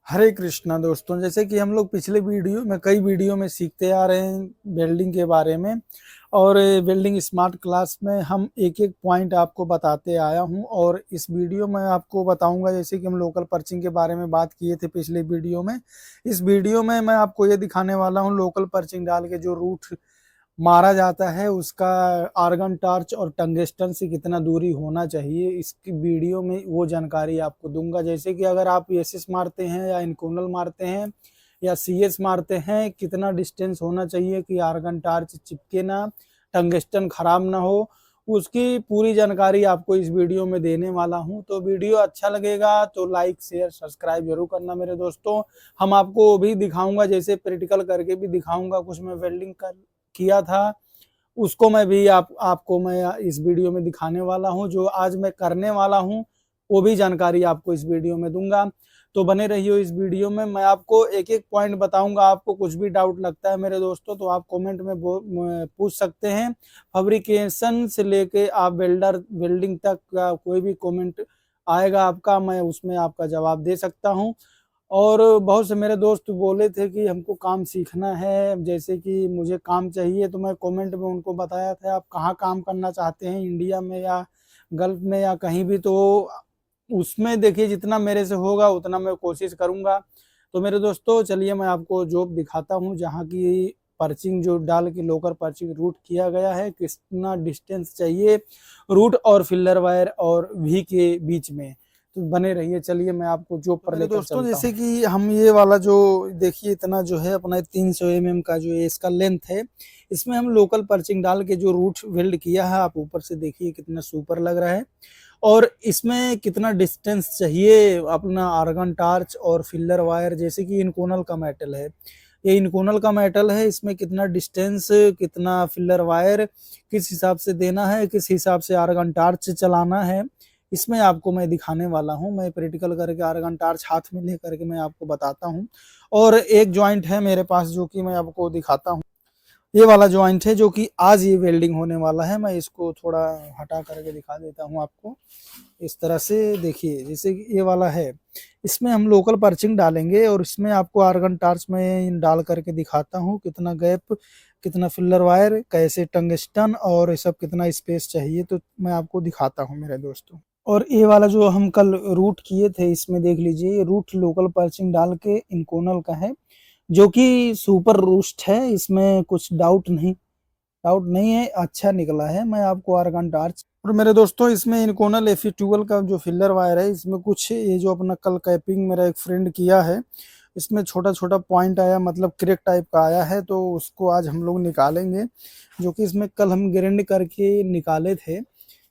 हरे कृष्णा दोस्तों, जैसे कि हम लोग पिछले वीडियो में कई वीडियो में सीखते आ रहे हैं वेल्डिंग के बारे में। और वेल्डिंग स्मार्ट क्लास में हम एक एक पॉइंट आपको बताते आया हूं। और इस वीडियो में आपको बताऊंगा, जैसे कि हम लोकल पर्चिंग के बारे में बात किए थे पिछले वीडियो में। इस वीडियो में मैं आपको ये दिखाने वाला हूं लोकल पर्चिंग डाल के जो रूट मारा जाता है उसका आर्गन टार्च और टंगस्टन से कितना दूरी होना चाहिए, इस वीडियो में वो जानकारी आपको दूंगा। जैसे कि अगर आप एसएस मारते हैं या इनकोनल मारते हैं या सीएस मारते हैं, कितना डिस्टेंस होना चाहिए कि आर्गन टार्च चिपके ना, टंगस्टन खराब ना हो, उसकी पूरी जानकारी आपको इस वीडियो में देने वाला हूं। तो वीडियो अच्छा लगेगा तो लाइक शेयर सब्सक्राइब जरूर करना मेरे दोस्तों। हम आपको भी दिखाऊंगा, जैसे प्रैक्टिकल करके भी दिखाऊंगा, कुछ मैं वेल्डिंग कर किया था उसको मैं भी आपको मैं इस वीडियो में दिखाने वाला हूं। जो आज मैं करने वाला हूं वो भी जानकारी आपको इस वीडियो में दूंगा। तो बने रहिए इस वीडियो में, मैं आपको एक एक पॉइंट बताऊंगा। आपको कुछ भी डाउट लगता है मेरे दोस्तों तो आप कमेंट में पूछ सकते हैं। फैब्रिकेशन से लेके आप वेल्डिंग तक का कोई भी कमेंट आएगा आपका, मैं उसमें आपका जवाब दे सकता हूं। और बहुत से मेरे दोस्त बोले थे कि हमको काम सीखना है, जैसे कि मुझे काम चाहिए, तो मैं कमेंट में उनको बताया था आप कहाँ काम करना चाहते हैं, इंडिया में या गल्फ में या कहीं भी। तो उसमें देखिए जितना मेरे से होगा उतना मैं कोशिश करूंगा। तो मेरे दोस्तों चलिए मैं आपको जॉब दिखाता हूँ जहाँ की पर्चिंग जो डाल के लोकल पर्चिंग रूट किया गया है, कितना डिस्टेंस चाहिए रूट और फिलर वायर और वी के बीच में। तो बने रहिए, चलिए मैं आपको जॉब पर लेकर दोस्तों चलता जैसे कि हम ये वाला जो देखिए इतना जो है अपना 300 mm का जो है इसका लेंथ है, इसमें हम लोकल पर्चिंग डाल के जो रूट वेल्ड किया है, आप ऊपर से देखिए कितना सुपर लग रहा है। और इसमें कितना डिस्टेंस चाहिए अपना आर्गन टार्च और फिलर वायर, जैसे कि इनकोनल का मेटल है, ये इनकोनल का मेटल है, इसमें कितना डिस्टेंस कितना फिलर वायर किस हिसाब से देना है, किस हिसाब से आर्गन टार्च चलाना है, इसमें आपको मैं दिखाने वाला हूं। मैं प्रैक्टिकल करके आर्गन टार्च हाथ में लेकर के मैं आपको बताता हूं। और एक जॉइंट है मेरे पास जो कि मैं आपको दिखाता हूं, ये वाला जॉइंट है जो कि आज ये वेल्डिंग होने वाला है। मैं इसको थोड़ा हटा करके दिखा देता हूं आपको। इस तरह से देखिए, जैसे कि ये वाला है, इसमें हम लोकल पर्चिंग डालेंगे और इसमें आपको आर्गन टार्च में डाल करके दिखाता हूँ कितना गैप, कितना फिलर वायर, कैसे टंगस्टन और ये सब कितना स्पेस चाहिए, तो मैं आपको दिखाता हूँ मेरे दोस्तों। और ये वाला जो हम कल रूट किए थे, इसमें देख लीजिए ये रूट लोकल पर्चिंग डाल के इनकोनल का है, जो कि सुपर रूस्ट है, इसमें कुछ डाउट नहीं है, अच्छा निकला है। मैं आपको आर्गन टार्च और मेरे दोस्तों इसमें इनकोनल Fe12 का जो फिलर वायर है, इसमें कुछ ये जो अपना कल कैपिंग मेरा एक फ्रेंड किया है, इसमें छोटा छोटा पॉइंट आया, मतलब क्रैक टाइप का आया है, तो उसको आज हम लोग निकालेंगे, जो कि इसमें कल हम ग्राइंड करके निकाले थे।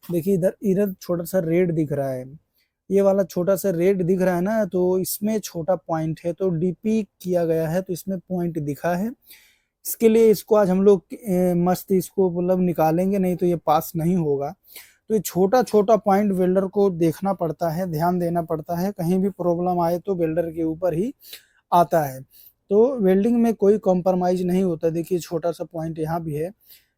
देखिए इधर इधर छोटा सा रेड दिख रहा है, ये वाला छोटा सा रेड दिख रहा है ना, तो इसमें छोटा पॉइंट है, तो डीपी किया गया है तो इसमें पॉइंट दिखा है। इसके लिए इसको आज हम लोग मस्त इसको मतलब निकालेंगे, नहीं तो ये पास नहीं होगा। तो ये छोटा छोटा पॉइंट वेल्डर को देखना पड़ता है, ध्यान देना पड़ता है, कहीं भी प्रॉब्लम आए तो वेल्डर के ऊपर ही आता है। तो वेल्डिंग में कोई कॉम्प्रोमाइज नहीं होता। देखिए छोटा सा पॉइंट यहाँ भी है,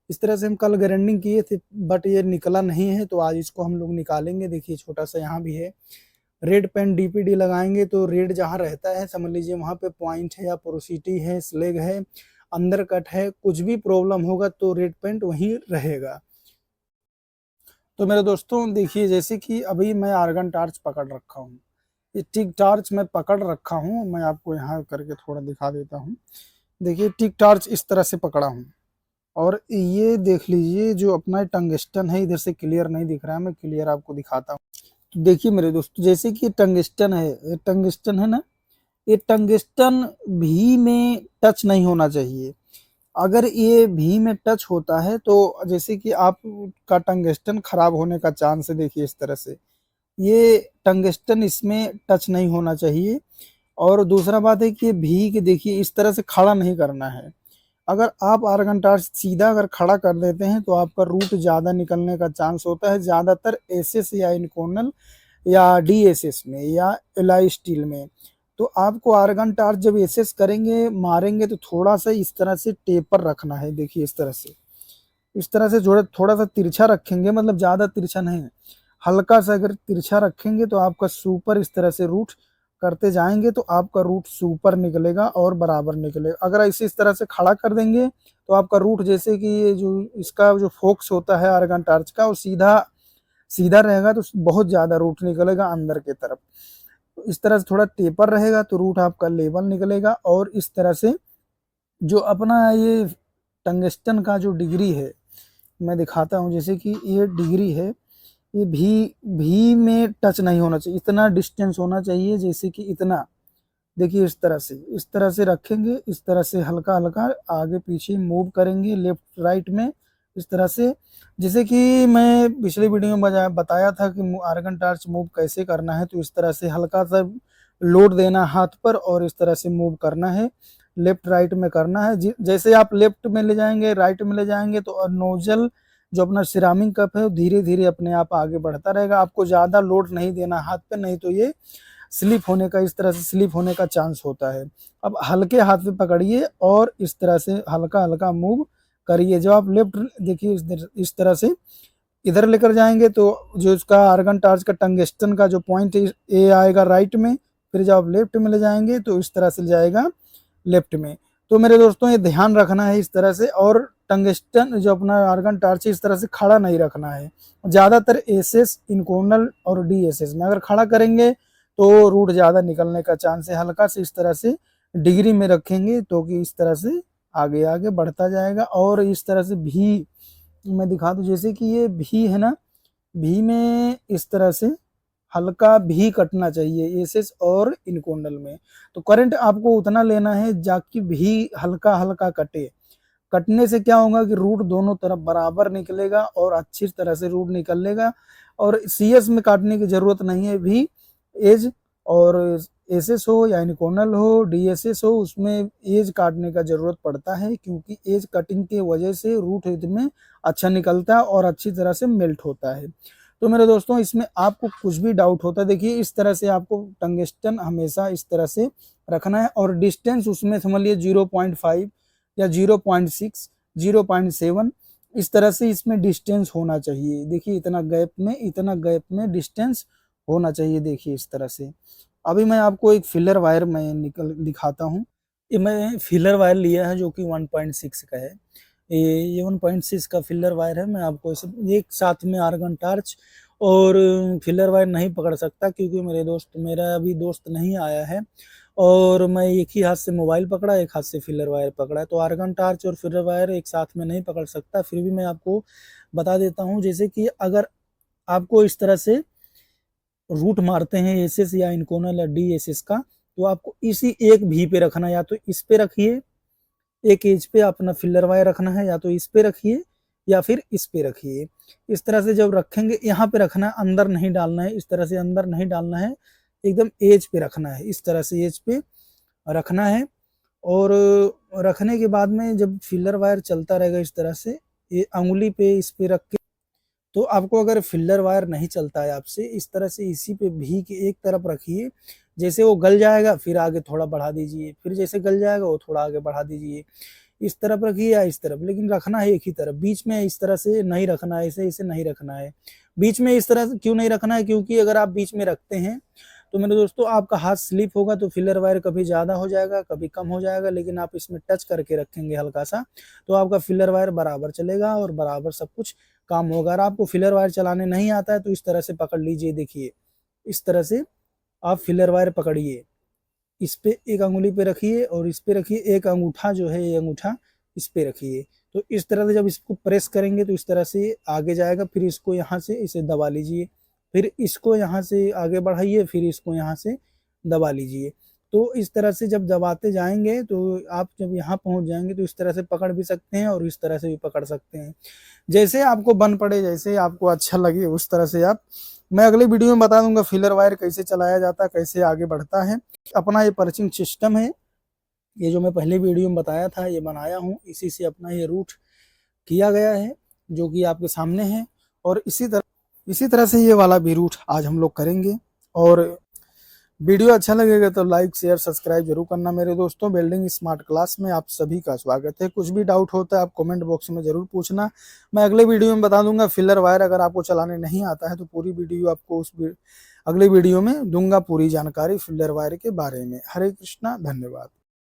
इस तरह से हम कल ग्राइंडिंग किए थे बट ये निकला नहीं है, तो आज इसको हम लोग निकालेंगे। देखिए छोटा सा यहाँ भी है, रेड पेन डीपीडी लगाएंगे तो रेड जहाँ रहता है समझ लीजिए वहां पे पॉइंट है या पोरोसिटी है, स्लेग है, अंदर कट है, कुछ भी प्रॉब्लम होगा तो रेड पेंट वहीं रहेगा। तो मेरे दोस्तों देखिए, जैसे कि अभी मैं आर्गन टार्च पकड़ रखा हूँ, ये टिक टार्च मैं पकड़ रखा हूँ, मैं आपको यहाँ करके थोड़ा दिखा देता हूँ। देखिए टिक टार्च इस तरह से पकड़ा हूँ, और ये देख लीजिए जो अपना टंगस्टन है, इधर से क्लियर नहीं दिख रहा है, मैं क्लियर आपको दिखाता हूँ। तो देखिए मेरे दोस्तों, जैसे कि टंगस्टन है, ये टंगस्टन है ना, ये टंगस्टन भी में टच नहीं होना चाहिए। अगर ये भी में टच होता है तो जैसे कि आपका टंगस्टन खराब होने का चांस है। देखिए इस तरह से ये टंगस्टन इसमें टच नहीं होना चाहिए। और दूसरा बात है कि भी के देखिए इस तरह से खड़ा नहीं करना है। अगर आप आर्गन टार्च सीधा अगर खड़ा कर देते हैं तो आपका रूट ज़्यादा निकलने का चांस होता है, ज़्यादातर एसएस या इनकोनल या डीएसएस में या एलआई स्टील में। तो आपको आर्गन टार्च जब एसएस करेंगे मारेंगे तो थोड़ा सा इस तरह से टेपर रखना है। देखिए इस तरह से थोड़ा सा तिरछा रखेंगे, मतलब ज़्यादा तिरछा नहीं, हल्का सा अगर तिरछा रखेंगे तो आपका सुपर इस तरह से रूट करते जाएंगे तो आपका रूट सुपर निकलेगा और बराबर निकलेगा। अगर इस तरह से खड़ा कर देंगे तो आपका रूट, जैसे कि ये जो इसका जो फोक्स होता है आर्गन टार्च का, वो सीधा सीधा रहेगा तो बहुत ज्यादा रूट निकलेगा अंदर की तरफ। तो इस तरह से थोड़ा टेपर रहेगा तो रूट आपका लेवल निकलेगा। और इस तरह से जो अपना ये टंगस्टन का जो डिग्री है मैं दिखाता हूँ, जैसे कि ये डिग्री है, ये भी में टच नहीं होना चाहिए, इतना डिस्टेंस होना चाहिए, जैसे कि इतना। देखिए इस तरह से रखेंगे, इस तरह से हल्का हल्का आगे पीछे मूव करेंगे लेफ्ट राइट में, इस तरह से। जैसे कि मैं पिछले वीडियो में बताया था कि आर्गन टार्च मूव कैसे करना है, तो इस तरह से हल्का सा लोड देना हाथ पर और इस तरह से मूव करना है, लेफ्ट राइट में करना है। जैसे आप लेफ्ट में ले जाएंगे, राइट में ले जाएंगे, तो नोजल जो अपना सिरामिक कप है धीरे धीरे अपने आप आगे बढ़ता रहेगा। आपको ज्यादा लोड नहीं देना हाथ पे, नहीं तो ये स्लिप होने का, इस तरह से स्लिप होने का चांस होता है। अब हल्के हाथ में पकड़िए और इस तरह से हल्का हल्का मूव करिए। जब आप लेफ्ट देखिए इस तरह से इधर लेकर जाएंगे तो जो इसका आर्गन टार्च का टंगस्टन का जो पॉइंट है ये आएगा राइट में, फिर जब आप लेफ्ट में ले जाएंगे तो इस तरह से जाएगा लेफ्ट में। तो मेरे दोस्तों ये ध्यान रखना है इस तरह से। और टंगस्टन जो अपना आर्गन टार्च है इस तरह से खड़ा नहीं रखना है। ज्यादातर एसएस, इनकोनल और डीएसएस में अगर खड़ा करेंगे तो रूट ज्यादा निकलने का चांस है। हल्का से इस तरह से डिग्री में रखेंगे तो कि इस तरह से आगे आगे बढ़ता जाएगा। और इस तरह से भी मैं दिखा दूं, जैसे कि ये भी है ना, भी में इस तरह से हल्का भी कटना चाहिए एसएस और इनकोंडल में। तो करंट आपको उतना लेना है जाकि भी हल्का हल्का कटे। कटने से क्या होगा कि रूट दोनों तरफ बराबर निकलेगा और अच्छी तरह से रूट निकलेगा। और सीएस में काटने की जरूरत नहीं है, भी एज और एसएस हो या इनकोनल हो, डीएसएस हो, उसमें एज काटने का जरूरत पड़ता है, क्योंकि एज कटिंग के वजह से रूट में अच्छा निकलता है और अच्छी तरह से मेल्ट होता है। तो मेरे दोस्तों इसमें आपको कुछ भी डाउट होता है, देखिए इस तरह से आपको टंगस्टन हमेशा इस तरह से रखना है। और डिस्टेंस उसमें समझ लिए 0.5 या 0.6, 0.7 इस तरह से इसमें डिस्टेंस होना चाहिए। देखिए इतना गैप में डिस्टेंस होना चाहिए। देखिए इस तरह से। अभी मैं आपको एक फिलर वायर में दिखाता हूँ। ये मैं फिलर वायर लिया है जो कि 1.6 का है। ये 1.6 का फिलर वायर है। मैं आपको इसे एक साथ में आर्गन टार्च और फिलर वायर नहीं पकड़ सकता, क्योंकि मेरा अभी दोस्त नहीं आया है और मैं एक ही हाथ से मोबाइल पकड़ा, एक हाथ से फिलर वायर पकड़ा है, तो आर्गन टार्च और फिलर वायर एक साथ में नहीं पकड़ सकता। फिर भी मैं आपको बता देता हूँ, जैसे कि अगर आपको इस तरह से रूट मारते हैं एसएस या इनकोनल या डीएसएस का, तो आपको इसी एक भी पे रखना है। या तो इस पे रखिए, एक एज पे अपना फिलर वायर रखना है, या तो इस पे रखिए या फिर इस पे रखिए। इस तरह से जब रखेंगे, यहाँ पे रखना है, अंदर नहीं डालना है, इस तरह से अंदर नहीं डालना है, एकदम एज पे रखना है, इस तरह से एज पे रखना है। और रखने के बाद में जब फिलर वायर चलता रहेगा इस तरह से, ये अंगुली पे इस पे रख के, तो आपको अगर फिलर वायर नहीं चलता है आपसे, इस तरह से इसी पे भी की एक तरफ रखिए। जैसे वो गल जाएगा फिर आगे थोड़ा बढ़ा दीजिए, फिर जैसे गल जाएगा वो थोड़ा आगे बढ़ा दीजिए। इस तरफ रखिए या इस तरफ, लेकिन रखना है एक ही तरफ। बीच में इस तरह से नहीं रखना है, इसे नहीं रखना है बीच में। इस तरह से क्यों नहीं रखना है, क्योंकि अगर आप बीच में रखते हैं तो मेरे दोस्तों आपका हाथ स्लिप होगा, तो फिलर वायर कभी ज्यादा हो जाएगा कभी कम हो जाएगा। लेकिन आप इसमें टच करके रखेंगे हल्का सा, तो आपका फिलर वायर बराबर चलेगा और बराबर सब कुछ काम होगा। अगर आपको फिलर वायर चलाने नहीं आता है तो इस तरह से पकड़ लीजिए। देखिए इस तरह से आप फिलर वायर पकड़िए, इस पे एक अंगुली पे रखिए और इस पे रखिए, एक अंगूठा जो है ये अंगूठा इस पे रखिए। तो इस तरह से जब इसको प्रेस करेंगे तो इस तरह से आगे जाएगा। फिर इसको यहाँ से इसे दबा लीजिए, फिर इसको यहाँ से आगे बढ़ाइए, फिर इसको यहाँ से दबा लीजिए। तो इस तरह से जब दबाते जाएंगे तो आप जब यहाँ पहुंच जाएंगे तो इस तरह से पकड़ भी सकते हैं और इस तरह से भी पकड़ सकते हैं, जैसे आपको बन पड़े, जैसे आपको अच्छा लगे उस तरह से आप। मैं अगले वीडियो में बता दूंगा फिलर वायर कैसे चलाया जाता है, कैसे आगे बढ़ता है। अपना ये पर्चिंग सिस्टम है, ये जो मैं पहले वीडियो में बताया था ये बनाया हूँ, इसी से अपना ये रूट किया गया है जो कि आपके सामने है। और इसी तरह से ये वाला भी रूट आज हम लोग करेंगे। और वीडियो अच्छा लगेगा तो लाइक शेयर सब्सक्राइब जरूर करना मेरे दोस्तों। वेल्डिंग स्मार्ट क्लास में आप सभी का स्वागत है। कुछ भी डाउट होता है आप कमेंट बॉक्स में जरूर पूछना, मैं अगले वीडियो में बता दूंगा। फिलर वायर अगर आपको चलाने नहीं आता है तो पूरी वीडियो आपको अगले वीडियो में दूंगा पूरी जानकारी फिल्टर वायर के बारे में। हरे कृष्णा, धन्यवाद।